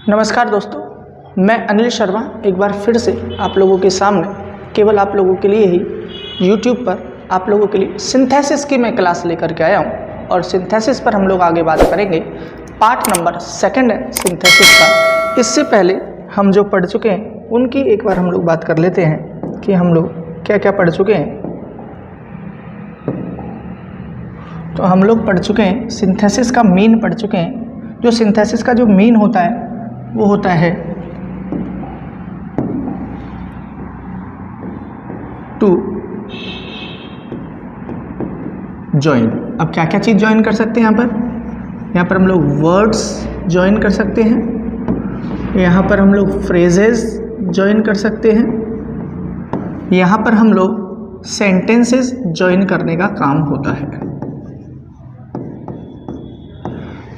नमस्कार दोस्तों, मैं अनिल शर्मा एक बार फिर से आप लोगों के सामने केवल आप लोगों के लिए ही YouTube पर आप लोगों के लिए सिंथेसिस की मैं क्लास लेकर के आया हूं। और सिंथेसिस पर हम लोग आगे बात करेंगे। पार्ट नंबर 2 है सिंथेसिस का। इससे पहले हम जो पढ़ चुके हैं उनकी एक बार हम लोग बात कर लेते हैं कि हम लोग क्या क्या पढ़ चुके हैं। तो हम लोग पढ़ चुके हैं सिंथेसिस का मीन पढ़ चुके हैं। जो सिंथेसिस का जो मीन होता है वो होता है टू ज्वाइन। अब क्या क्या चीज़ ज्वाइन कर सकते हैं यहाँ पर हम लोग वर्ड्स ज्वाइन कर सकते हैं, यहाँ पर हम लोग फ्रेजेस ज्वाइन कर सकते हैं, यहाँ पर हम लोग सेंटेंसेस ज्वाइन करने का काम होता है।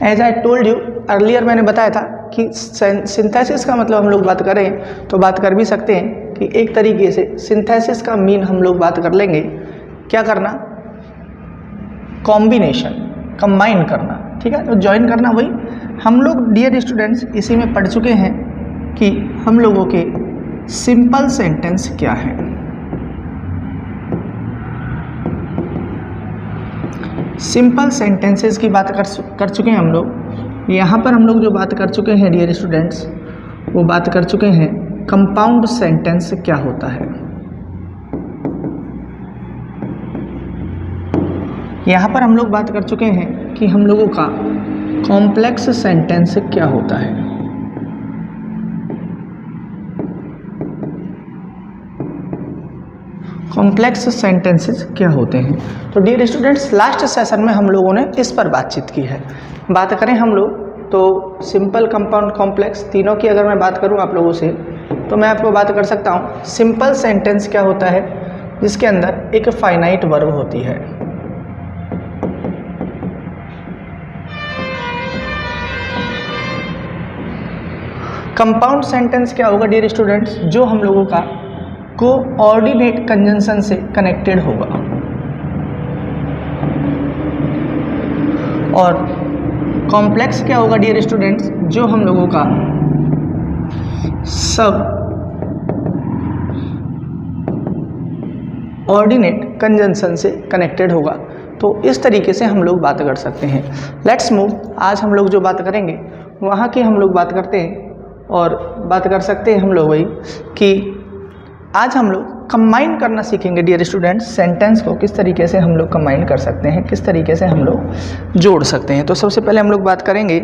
As I told you earlier, मैंने बताया था कि सिंथेसिस का मतलब हम लोग बात करें तो बात कर भी सकते हैं कि एक तरीके से सिंथेसिस का मीन हम लोग बात कर लेंगे। क्या करना? कॉम्बिनेशन, कंबाइन करना। ठीक है, तो ज्वाइन करना वही हम लोग डियर स्टूडेंट्स इसी में पढ़ चुके हैं कि हम लोगों के सिंपल सेंटेंस क्या है। सिंपल सेंटेंसेस की बात कर चुके हैं हम लोग। यहाँ पर हम लोग जो बात कर चुके हैं डियर स्टूडेंट्स, वो बात कर चुके हैं कंपाउंड सेंटेंस क्या होता है। यहाँ पर हम लोग बात कर चुके हैं कि हम लोगों का कॉम्प्लेक्स सेंटेंस क्या होता है। कॉम्प्लेक्स सेंटेंसेस क्या होते हैं। तो डियर स्टूडेंट्स लास्ट सेशन में हम लोगों ने इस पर बातचीत की है। बात करें हम लोग तो सिंपल, कंपाउंड, कॉम्प्लेक्स तीनों की अगर मैं बात करूं आप लोगों से तो मैं आपको बात कर सकता हूं सिंपल सेंटेंस क्या होता है, जिसके अंदर एक फाइनाइट वर्ब होती है। कंपाउंड सेंटेंस क्या होगा डियर स्टूडेंट्स, जो हम लोगों का कोऑर्डिनेट कंजंक्शन से कनेक्टेड होगा। और कॉम्प्लेक्स क्या होगा डियर स्टूडेंट्स, जो हम लोगों का सब ऑर्डिनेट कंजंक्शन से कनेक्टेड होगा। तो इस तरीके से हम लोग बात कर सकते हैं। Let's move. आज हम लोग जो बात करेंगे वहाँ की हम लोग बात करते हैं और बात कर सकते हैं हम लोग वही कि आज हम लोग कंबाइन करना सीखेंगे डियर स्टूडेंट्स। सेंटेंस को किस तरीके से हम लोग कंबाइन कर सकते हैं, किस तरीके से हम लोग जोड़ सकते हैं। तो सबसे पहले हम लोग बात करेंगे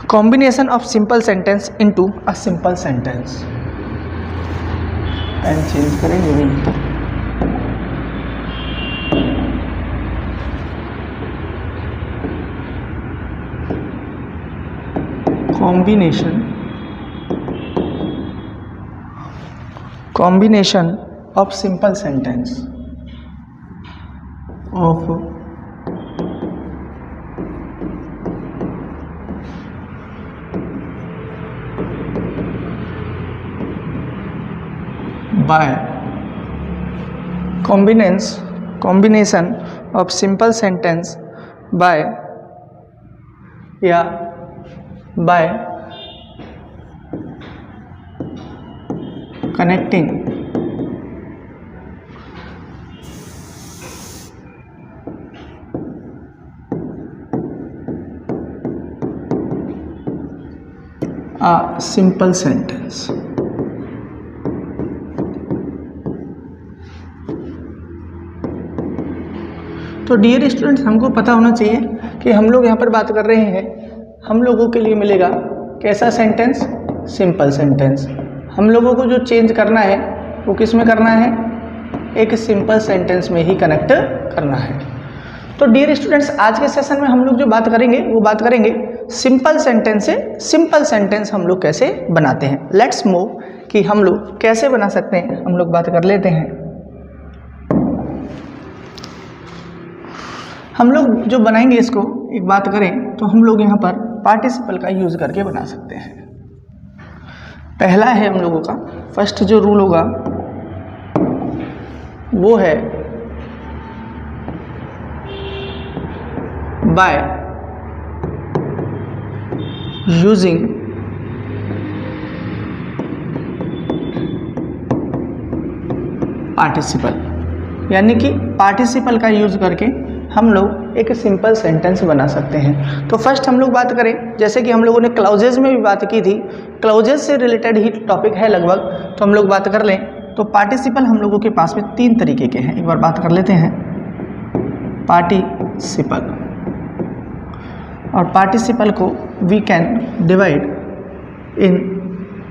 combination of simple sentence into a simple sentence. पेन चेंज करेंगे भी। combination of simple sentence of by combination of simple sentence by connecting a simple sentence। तो डियर स्टूडेंट्स हमको पता होना चाहिए कि हम लोग यहाँ पर बात कर रहे हैं, हम लोगों के लिए मिलेगा कैसा सेंटेंस, सिंपल सेंटेंस। हम लोगों को जो चेंज करना है वो किस में करना है, एक सिंपल सेंटेंस में ही कनेक्ट करना है। तो डियर स्टूडेंट्स आज के सेशन में हम लोग जो बात करेंगे वो बात करेंगे सिंपल सेंटेंस से सिंपल सेंटेंस हम लोग कैसे बनाते हैं। लेट्स मूव कि हम लोग कैसे बना सकते हैं, हम लोग बात कर लेते हैं। हम लोग जो बनाएंगे इसको एक बात करें तो हम लोग यहाँ पर पार्टिसिपल का यूज करके बना सकते हैं। पहला है हम लोगों का फर्स्ट जो रूल होगा वो है बाय यूजिंग पार्टिसिपल, यानी कि पार्टिसिपल का यूज करके हम लोग एक सिंपल सेंटेंस बना सकते हैं। तो फर्स्ट हम लोग बात करें, जैसे कि हम लोगों ने क्लाउजेज में भी बात की थी, क्लाउजेज से रिलेटेड ही टॉपिक है लगभग, तो हम लोग बात कर लें। तो पार्टिसिपल हम लोगों के पास में 3 तरीके के हैं, एक बार बात कर लेते हैं। पार्टिसिपल, और पार्टिसिपल को we can divide in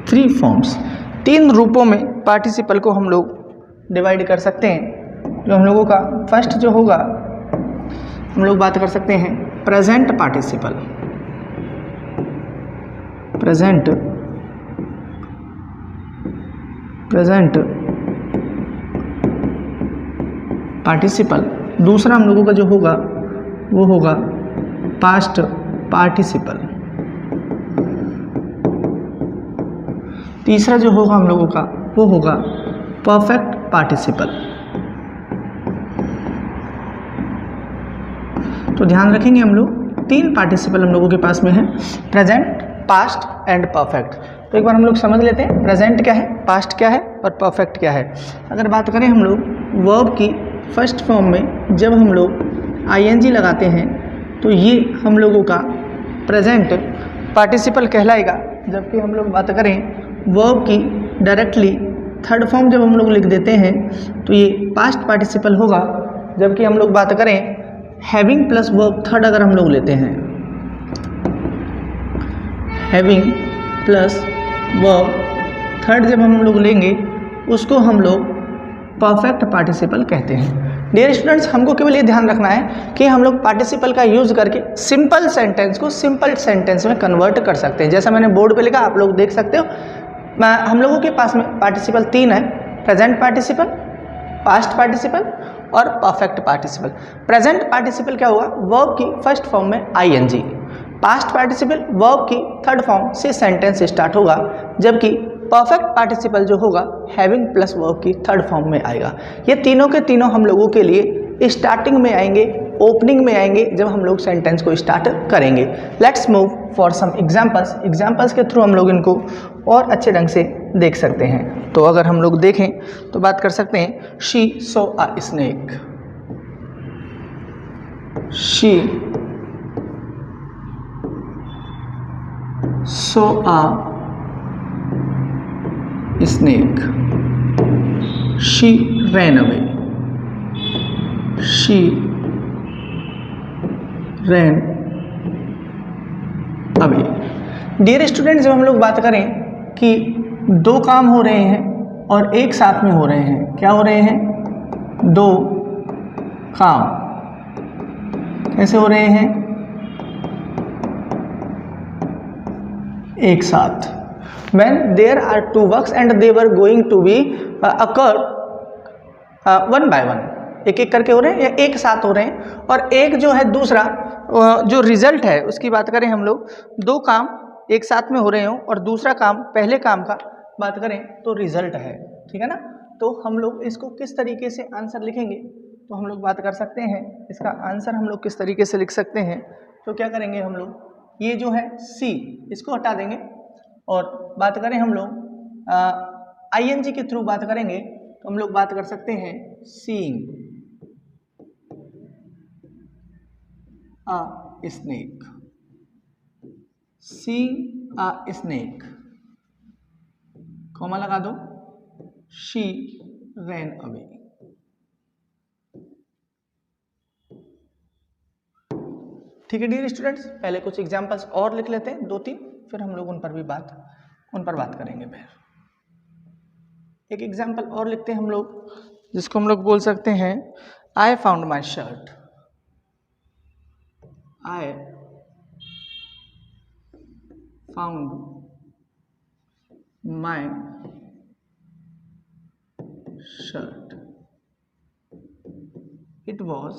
3 forms, 3 रूपों में पार्टिसिपल को हम लोग डिवाइड कर सकते हैं। जो हम लोगों का फर्स्ट जो होगा, हम लोग बात कर सकते हैं प्रेजेंट पार्टिसिपल। Present participle. दूसरा हम लोगों का जो होगा वो होगा पास्ट पार्टिसिपल। तीसरा जो होगा हम लोगों का वो होगा परफेक्ट पार्टिसिपल। तो ध्यान रखेंगे हम लोग 3 पार्टिसिपल हम लोगों के पास में है, प्रेजेंट, पास्ट एंड परफेक्ट। तो एक बार हम लोग समझ लेते हैं प्रेजेंट क्या है, पास्ट क्या है और परफेक्ट क्या है। अगर बात करें हम लोग वर्ब की फर्स्ट फॉर्म में, जब हम लोग आईएनजी लगाते हैं तो ये हम लोगों का प्रेजेंट पार्टिसिपल कहलाएगा। जबकि हम लोग बात करें वर्ब की डायरेक्टली थर्ड फॉर्म जब हम लोग लिख देते हैं तो ये पास्ट पार्टिसिपल होगा। जबकि हम लोग बात करें हैविंग प्लस वर्ब थर्ड अगर हम लोग लेते हैं, हैविंग प्लस वर्ब थर्ड जब हम लोग लेंगे उसको हम लोग परफेक्ट पार्टिसिपल कहते हैं। डियर स्टूडेंट्स, हमको केवल ये ध्यान रखना है कि हम लोग पार्टिसिपल का यूज करके सिंपल सेंटेंस को सिंपल सेंटेंस में कन्वर्ट कर सकते हैं। जैसा मैंने बोर्ड पे लिखा, आप लोग देख सकते हो। हम लोगों के पास में पार्टिसिपल 3 है, प्रेजेंट पार्टिसिपल, पास्ट पार्टिसिपल और परफेक्ट पार्टिसिपल। प्रेजेंट पार्टिसिपल क्या हुआ, वर्ब की फर्स्ट फॉर्म में आईएनजी। पास्ट पार्टिसिपल वर्ब की थर्ड फॉर्म से सेंटेंस स्टार्ट होगा। जबकि परफेक्ट पार्टिसिपल जो होगा हैविंग प्लस वर्ब की थर्ड फॉर्म में आएगा। ये तीनों के तीनों हम लोगों के लिए स्टार्टिंग में आएंगे, ओपनिंग में आएंगे जब हम लोग सेंटेंस को स्टार्ट करेंगे। Let's move for some examples. Examples के थ्रू हम लोग इनको और अच्छे ढंग से देख सकते हैं। तो अगर हम लोग देखें तो बात कर सकते हैं she saw a snake. She saw a snake. She ran away. She ran away. Dear student, जब हम लोग बात करें कि 2 काम हो रहे हैं और एक साथ में हो रहे हैं, क्या हो रहे हैं, 2 काम कैसे हो रहे हैं, एक साथ। When there are 2 works and they were going to be occurred one by one, एक एक करके हो रहे हैं या एक साथ हो रहे हैं। और एक जो है दूसरा जो रिजल्ट है उसकी बात करें हम लोग, 2 काम एक साथ में हो रहे हो और दूसरा काम पहले काम का बात करें तो रिजल्ट है, ठीक है ना। तो हम लोग इसको किस तरीके से आंसर लिखेंगे, तो हम लोग बात कर सकते हैं इसका आंसर हम लोग किस तरीके से लिख सकते हैं। तो क्या करेंगे हम लोग, ये जो है सी इसको हटा देंगे और बात करें हम लोग आईएनजी के थ्रू बात करेंगे तो हम लोग बात कर सकते हैं seeing a snake. Seeing a snake, comma लगा दो, शी रैन अवे। ठीक है डियर स्टूडेंट्स, पहले कुछ एग्जांपल्स और लिख लेते हैं 2-3, फिर हम लोग उन पर बात करेंगे। फिर एक एग्जांपल और लिखते हैं हम लोग, जिसको हम लोग बोल सकते हैं I found my shirt. I found my shirt, it was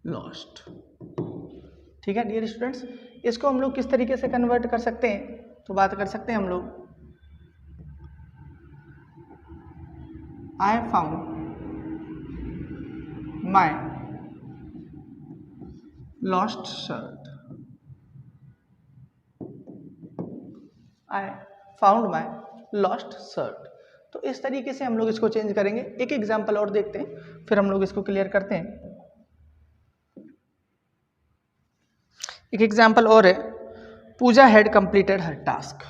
lost. ठीक है डियर स्टूडेंट्स, इसको हम लोग किस तरीके से कन्वर्ट कर सकते हैं, तो बात कर सकते हैं हम लोग I found my lost shirt, I found my lost shirt. तो इस तरीके से हम लोग इसको चेंज करेंगे। एक एग्जाम्पल और देखते हैं, फिर हम लोग इसको क्लियर करते हैं। एक एग्जाम्पल और है, Pooja had completed her task.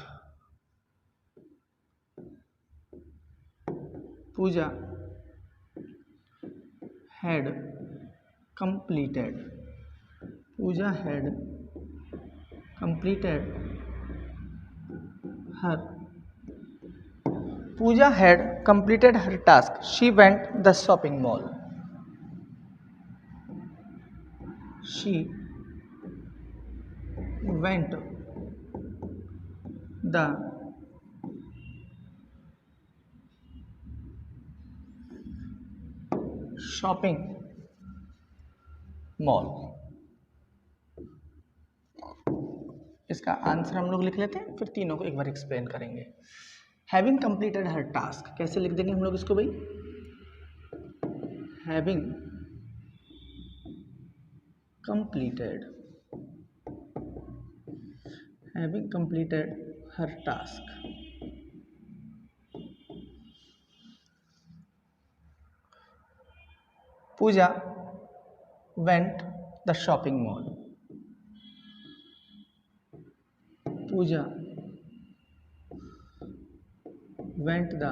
Pooja had completed, Pooja had completed her, Pooja had completed her task, she went the shopping mall. She went the shopping mall. इसका आंसर हम लोग लिख लेते हैं, फिर तीनों को एक बार एक्सप्लेन करेंगे। हैविंग कंप्लीटेड हर टास्क कैसे लिख देंगे हम लोग इसको भाई? Having completed, having completed her task, Pooja went the shopping mall. Pooja went the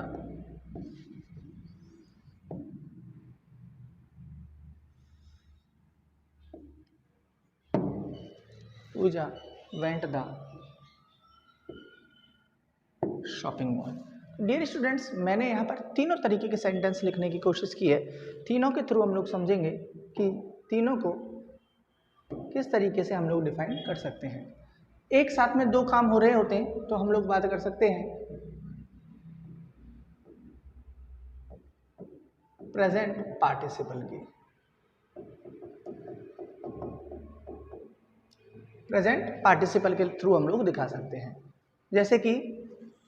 Puja went the shopping mall. Dear students, मैंने यहाँ पर तीनों तरीके के सेंटेंस लिखने की कोशिश की है। तीनों के थ्रू हम लोग समझेंगे कि तीनों को किस तरीके से हम लोग डिफाइन कर सकते हैं। एक साथ में दो काम हो रहे होते हैं तो हम लोग बात कर सकते हैं प्रेजेंट पार्टिसिपल की। प्रेजेंट पार्टिसिपल के थ्रू हम लोग दिखा सकते हैं। जैसे कि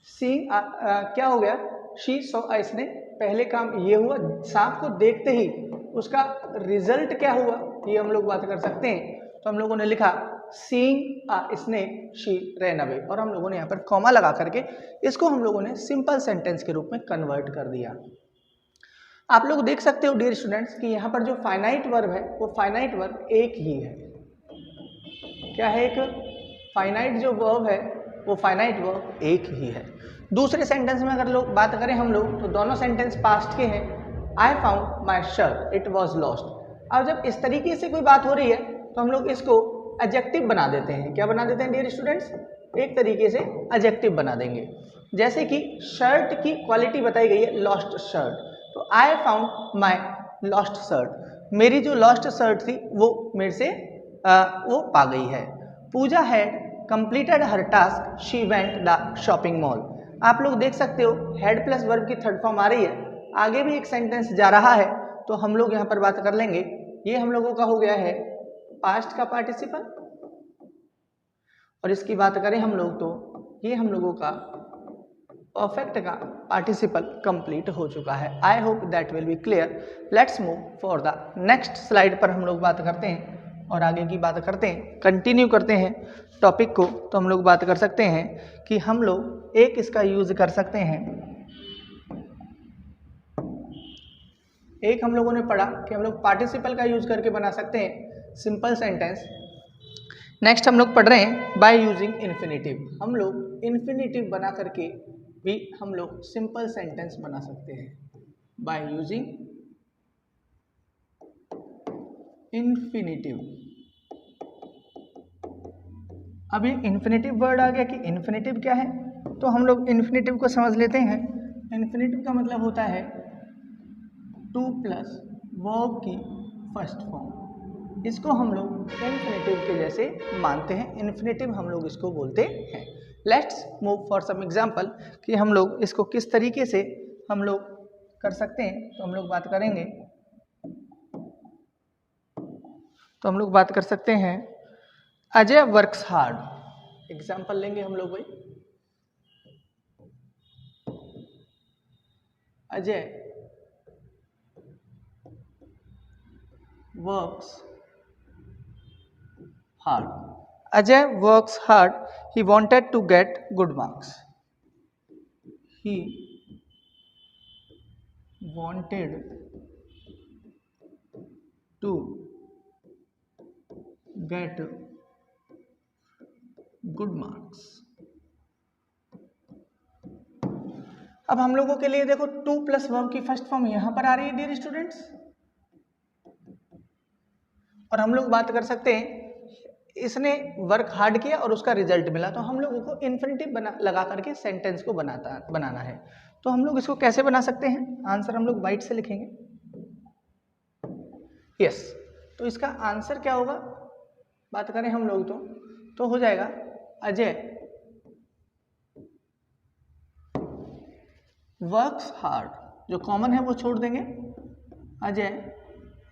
सी क्या हो गया, शी सॉ अ स्नेक, पहले काम ये हुआ, सांप को देखते ही उसका रिजल्ट क्या हुआ ये हम लोग बात कर सकते हैं। तो हम लोगों ने लिखा seeing a snake she ran away, और हम लोगों ने यहाँ पर कॉमा लगा करके इसको हम लोगों ने सिंपल सेंटेंस के रूप में कन्वर्ट कर दिया। आप लोग देख सकते हो डियर स्टूडेंट्स कि यहाँ पर जो फाइनाइट वर्ब है वो फाइनाइट वर्ब एक ही है। क्या है? एक फाइनाइट जो वर्ब है वो फाइनाइट वर्ब एक ही है। दूसरे सेंटेंस में अगर लोग बात करें हम लोग तो दोनों सेंटेंस पास्ट के हैं। I found my shirt it was lost. अब जब इस तरीके से कोई बात हो रही है तो हम लोग इसको एडजेक्टिव बना देते हैं। क्या बना देते हैं डियर स्टूडेंट्स? एक तरीके से एडजेक्टिव बना देंगे। जैसे कि शर्ट की क्वालिटी बताई गई है लॉस्ट शर्ट, तो I found my lost shirt, मेरी जो लॉस्ट शर्ट थी वो मेरे से वो पा गई है। Pooja had completed her task she went the shopping mall. आप लोग देख सकते हो हैड प्लस वर्ब की थर्ड फॉर्म आ रही है, आगे भी एक सेंटेंस जा रहा है तो हम लोग यहाँ पर बात कर लेंगे। ये हम लोगों का हो गया है पास्ट का पार्टिसिपल, और इसकी बात करें हम लोग तो ये हम लोगों का परफेक्ट का पार्टिसिपल कंप्लीट हो चुका है। आई hope that will be clear. Let's move for the next slide पर हम लोग बात करते हैं और आगे की बात करते हैं, कंटिन्यू करते हैं टॉपिक को। तो हम लोग बात कर सकते हैं कि हम लोग एक इसका यूज कर सकते हैं, एक हम लोगों ने पढ़ा कि हम लोग पार्टिसिपल का यूज करके बना सकते हैं सिंपल सेंटेंस। नेक्स्ट हम लोग पढ़ रहे हैं बाय यूजिंग इन्फिनेटिव। हम लोग इन्फिनेटिव बना करके भी हम लोग सिंपल सेंटेंस बना सकते हैं बाय यूजिंग इन्फिनेटिव। अब ये इन्फिनेटिव वर्ड आ गया कि इन्फिनेटिव क्या है, तो हम लोग इन्फिनेटिव को समझ लेते हैं। इन्फिनेटिव का मतलब होता है टू प्लस वर्ब की फर्स्ट फॉर्म। इसको हम लोग इन्फिनेटिव के जैसे मानते हैं, इन्फिनेटिव हम लोग इसको बोलते हैं। Let's move for some example कि हम लोग इसको किस तरीके से हम लोग कर सकते हैं। तो हम लोग बात करेंगे, तो हम लोग बात कर सकते हैं अजय वर्क्स हार्ड। एग्जाम्पल लेंगे हम लोग भाई, Ajay works hard. Ajay works hard he wanted to get good marks. He wanted to get good marks. अब हम लोगों के लिए देखो टू प्लस वर्ब की फर्स्ट फॉर्म यहां पर आ रही है डियर स्टूडेंट्स, और हम लोग बात कर सकते हैं इसने वर्क हार्ड किया और उसका रिजल्ट मिला, तो हम लोगों को इन्फिनिटिव लगा करके सेंटेंस को बनाना है। तो हम लोग इसको कैसे बना सकते हैं, आंसर हम लोग वाइट से लिखेंगे। यस, तो इसका आंसर क्या होगा, बात करें हम लोग तो हो जाएगा अजय वर्क्स हार्ड, जो कॉमन है वो छोड़ देंगे, Ajay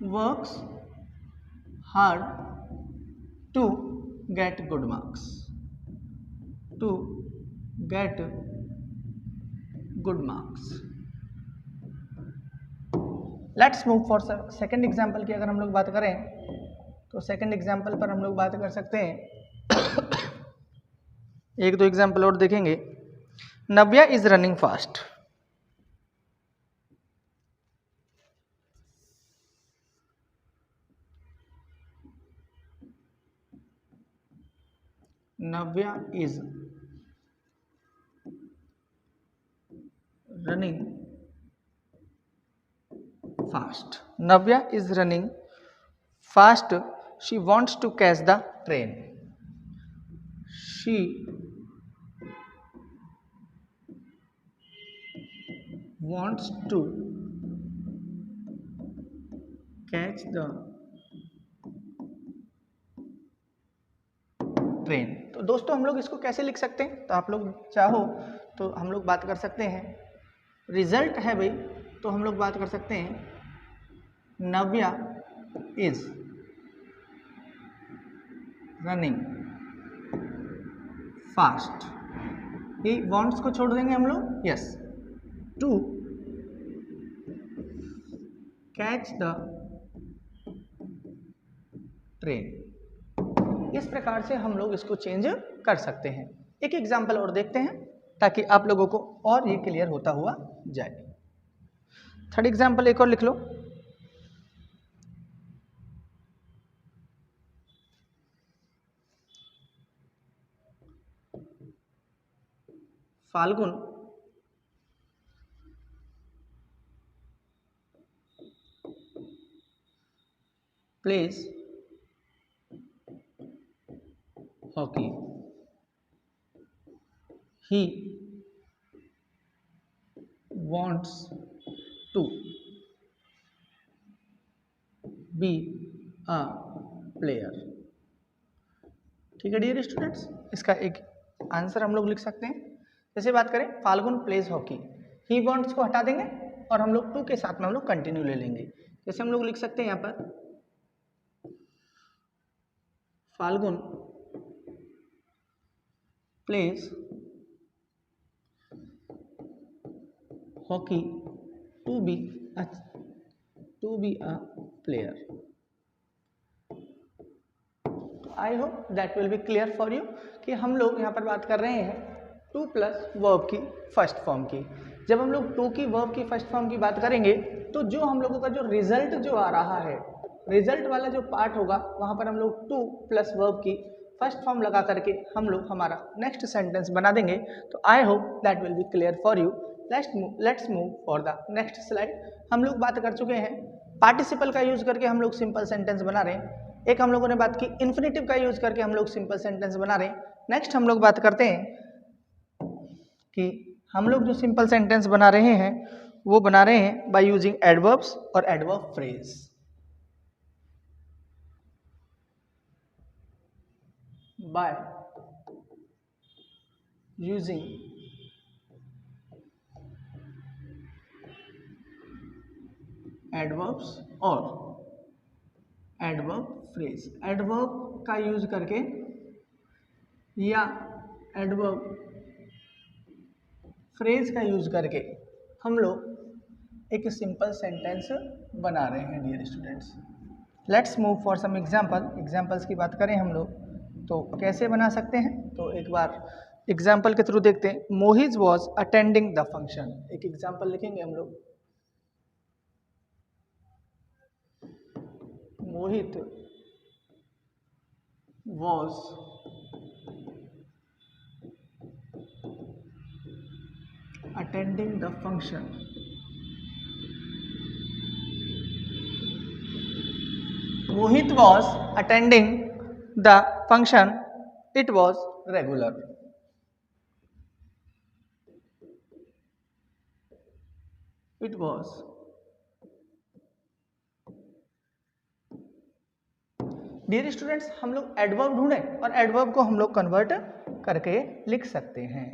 works hard to get good marks, to get good marks. Let's move for second example की अगर हम लोग बात करें तो सेकेंड एग्जाम्पल पर हम लोग बात कर सकते हैं एक दो एग्जाम्पल और देखेंगे। Navya is running fast, Navya is running fast. Navya is running fast. She wants to catch the train. She wants to catch the train. तो दोस्तों हम लोग इसको कैसे लिख सकते हैं, तो आप लोग चाहो तो हम लोग बात कर सकते हैं, रिजल्ट है भाई, तो हम लोग बात कर सकते हैं नव्या इज रनिंग फास्ट, ये वॉन्ट्स को छोड़ देंगे हम लोग, yes, to catch the train. इस प्रकार से हम लोग इसको चेंज कर सकते हैं। एक एग्जाम्पल और देखते हैं ताकि आप लोगों को और ये क्लियर होता हुआ जाए। थर्ड एग्जाम्पल एक और लिख लो। Falgun plays hockey. He wants to be a player. ठीक है डियर स्टूडेंट्स, इसका एक आंसर हम लोग लिख सकते हैं। जैसे बात करें Phalgun pledge hockey, he wants को हटा देंगे और हम लोग टू के साथ में हम लोग कंटिन्यू ले लेंगे। जैसे हम लोग लिख सकते हैं यहाँ पर Phalgun plays hockey to be a player. I hope that will be clear for you कि हम लोग यहाँ पर बात कर रहे हैं टू प्लस वर्ब की फर्स्ट फॉर्म की। जब हम लोग टू की वर्ब की फर्स्ट फॉर्म की बात करेंगे तो जो हम लोगों का जो रिजल्ट जो आ रहा है, रिजल्ट वाला जो पार्ट होगा वहाँ पर हम लोग टू प्लस वर्ब की फर्स्ट फॉर्म लगा करके हम लोग हमारा नेक्स्ट सेंटेंस बना देंगे। तो आई hope that will be clear for you. Let's move for the next slide. हम लोग बात कर चुके हैं पार्टिसिपल का यूज करके हम लोग सिंपल सेंटेंस बना रहे हैं। एक हम लोगों ने बात की इन्फिनिटिव का यूज करके हम लोग सिंपल सेंटेंस बना रहे हैं। नेक्स्ट हम लोग बात करते हैं कि हम लोग जो सिंपल सेंटेंस बना रहे हैं वो बना रहे हैं बाय यूजिंग एडवर्ब्स और adverb phrase. by using adverbs और adverb phrase। adverb का यूज करके या adverb phrase का यूज करके हम लोग एक सिंपल सेंटेंस बना रहे हैं dear students. Let's move for some example. Examples की बात करें हम लोग तो कैसे बना सकते हैं, तो एक बार एग्जाम्पल के थ्रू देखते हैं। Mohit was attending the function, एक एग्जाम्पल लिखेंगे हम लोग। Mohit was attending the function. Mohit was attending the function. It was regular. It was. Dear students, हम लोग एडवर्ब ढूंढें और एडवर्ब को हम लोग कन्वर्ट करके लिख सकते हैं।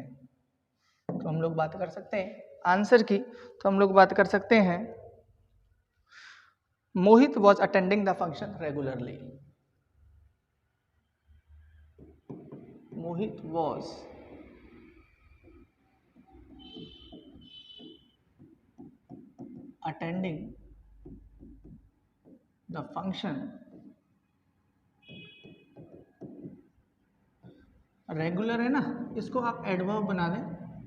तो हम लोग बात कर सकते हैं आंसर की, तो हम लोग बात कर सकते हैं Mohit was attending the function regularly. Mohit was attending the function regular है ना, इसको आप एडवर्ब बना दें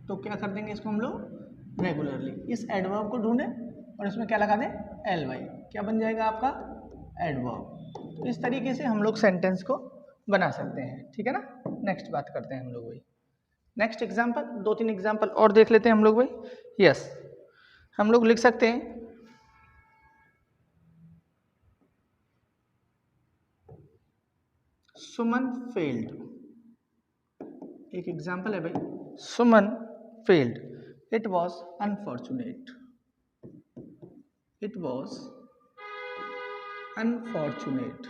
तो क्या कर देंगे, इसको हम लोग रेगुलरली, इस एडवर्ब को ढूंढें और इसमें क्या लगा दें, ly, क्या बन जाएगा आपका एडवर्ब। तो इस तरीके से हम लोग सेंटेंस को बना सकते हैं, ठीक है ना। नेक्स्ट बात करते हैं हम लोग भाई, नेक्स्ट एग्जांपल, 2-3 एग्जांपल और देख लेते हैं हम लोग भाई। यस, हम लोग लिख सकते हैं सुमन फेल्ड, एक एग्जाम्पल है भाई, Suman failed, it was unfortunate, it was unfortunate,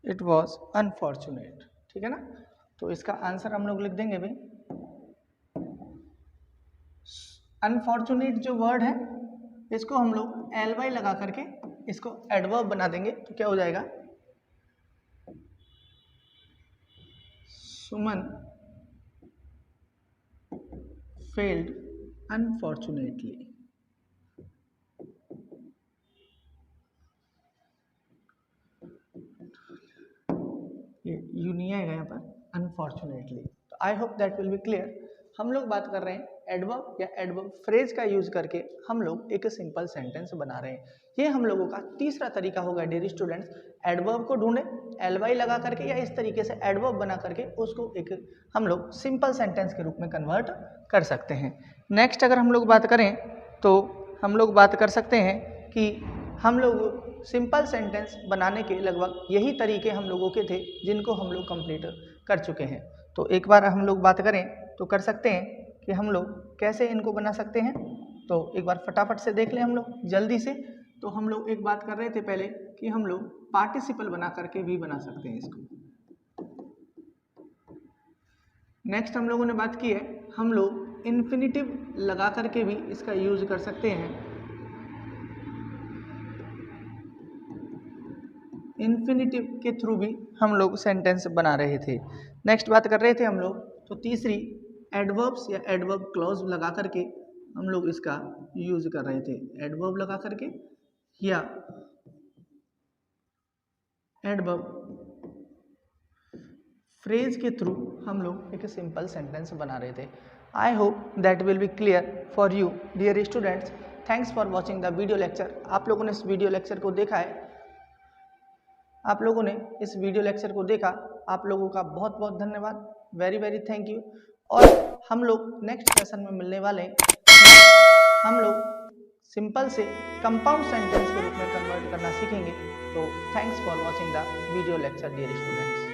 it was unfortunate, ठीक है ना। तो इसका आंसर हम लोग लिख देंगे भाई, अनफॉर्चुनेट जो वर्ड है इसको हम लोग ly लगा करके इसको एडवर्ब बना देंगे, तो क्या हो जाएगा, सुमन फेल्ड अनफॉर्चुनेटली। ये यू नहीं आएगा यहाँ पर, अनफॉर्चुनेटली। तो आई hope that will be clear. हम लोग बात कर रहे हैं एडवर्ब या एडवर्ब फ्रेज का यूज करके हम लोग एक सिंपल सेंटेंस बना रहे हैं। ये हम लोगों का तीसरा तरीका होगा डियर स्टूडेंट्स, एडवर्ब को ढूंढे ly लगा करके या इस तरीके से एडवर्ब बना करके उसको एक हम लोग सिंपल सेंटेंस के रूप में कन्वर्ट कर सकते हैं। नेक्स्ट अगर हम लोग बात करें तो हम लोग बात कर सकते हैं कि हम लोग सिंपल सेंटेंस बनाने के लगभग यही तरीके हम लोगों के थे जिनको हम लोग कंप्लीट कर चुके हैं। तो एक बार हम लोग बात करें तो कर सकते हैं कि हम लोग कैसे इनको बना सकते हैं, तो एक बार फटाफट से देख लें हम लोग जल्दी से। तो हम लोग एक बात कर रहे थे पहले कि हम लोग पार्टिसिपल बना करके भी बना सकते हैं इसको। नेक्स्ट हम लोगों ने बात की है हम लोग इन्फिनिटिव लगा करके भी इसका यूज कर सकते हैं, इन्फिनिटिव के थ्रू भी हम लोग सेंटेंस बना रहे थे। नेक्स्ट बात कर रहे थे हम लोग, तो तीसरी एडवर्ब्स या एडवर्ब क्लॉज लगा करके हम लोग इसका यूज कर रहे थे, एडवर्ब लगा करके या एडवर्ब फ्रेज के थ्रू हम लोग एक सिंपल सेंटेंस बना रहे थे। I hope that will be clear for you dear students. Thanks for watching the video lecture. आप लोगों ने इस वीडियो लेक्चर को देखा है, आप लोगों ने इस वीडियो लेक्चर को देखा, आप लोगों का बहुत बहुत धन्यवाद, वेरी वेरी थैंक यू। और हम लोग नेक्स्ट सेशन में मिलने वाले हैं, हम लोग सिंपल से कंपाउंड सेंटेंस के रूप में कन्वर्ट करना सीखेंगे। तो thanks for watching the video lecture dear students.